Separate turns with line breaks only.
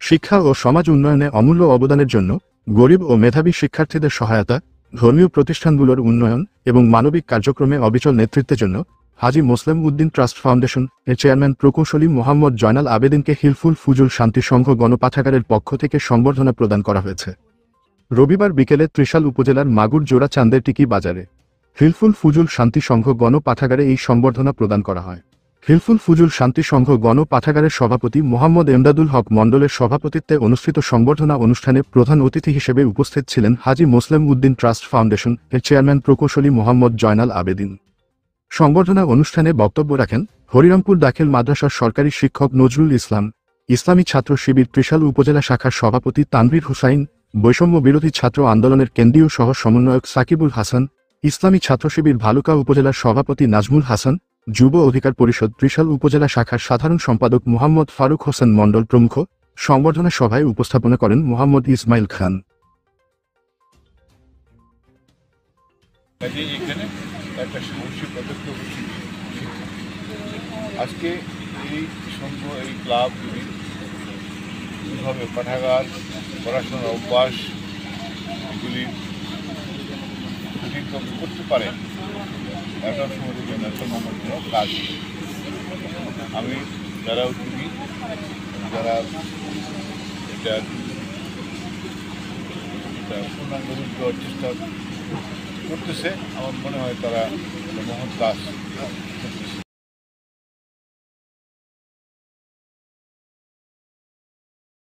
শিক্ষা ও সমাজ উন্নয়নে অমূল্য অবদানের জন্য গরিব ও মেধাবী শিক্ষার্থীদের সহায়তা, ধর্মীয় প্রতিষ্ঠানগুলোর উন্নয়ন এবং মানবিক কার্যক্রমে অবিচল নেতৃত্বের জন্য হাজী মোসলেম উদ্দিন ট্রাস্ট ফাউন্ডেশন এর চেয়ারম্যান প্রকৌশলী মোহাম্মদ জয়নাল আবেদিনকে হিলফুল ফুজুল শান্তি সংঘ গণপাঠাগারের পক্ষ থেকে সংবর্ধনা প্রদান করা হয়েছে। রবিবার বিকেলে ত্রিশাল উপজেলার মাগুর জোড়া চান্দেরটিকি বাজারে হিলফুল ফুজুল শান্তি সংঘ গণপাঠাগারে এই সংবর্ধনা প্রদান করা হয়। হিলফুল ফুজুল শান্তি সংঘ গণপাঠাগারের সভাপতি মোহাম্মদ এমদাদুল হক মণ্ডলের সভাপতিত্বে অনুষ্ঠিত সংবর্ধনা অনুষ্ঠানে প্রধান অতিথি হিসেবে উপস্থিত ছিলেন হাজী মোসলেম উদ্দিন ট্রাস্ট ফাউন্ডেশন এর চেয়ারম্যান প্রকৌশলী মোহাম্মদ জয়নাল আবেদিন। সংবর্ধনা অনুষ্ঠানে বক্তব্য রাখেন হরিরামপুর দাখিল মাদ্রাসার সরকারি শিক্ষক নজরুল ইসলাম, ইসলামী ছাত্র শিবির ত্রিশাল উপজেলা শাখার সভাপতি তানভীর হুসাইন, বৈষম্য বিরোধী ছাত্র আন্দোলনের কেন্দ্রীয় সহ সমন্বয়ক সাকিবুল হাসান, ইসলামী ছাত্র শিবির ভালুকা উপজেলার সভাপতি নাজমুল হাসান, যুব অধিকার পরিষদ ত্রিশাল উপজেলা শাখার সাধারণ সম্পাদক মোহাম্মদ ফারুক হোসেন মণ্ডল প্রমুখ। সংবর্ধনা সভায় উপস্থাপনা করেন মোহাম্মদ ইসমাইল খান।
একটা সাহসী পদক্ষেপ হচ্ছে আজকে এই সংঘ, এই ক্লাবগুলি কীভাবে পাঠাগার, পড়াশোনার অভ্যাস এগুলি সঠিকভাবে করতে পারে একটা সমাজের জন্য সম্মানজনক কাজ। আমি যারা উদ্যোগী, যারা এটার পূর্ণাঙ্গ রূপ দেওয়ার চেষ্টা করতেছে, আমার মনে হয় তারা মহৎ কাজ।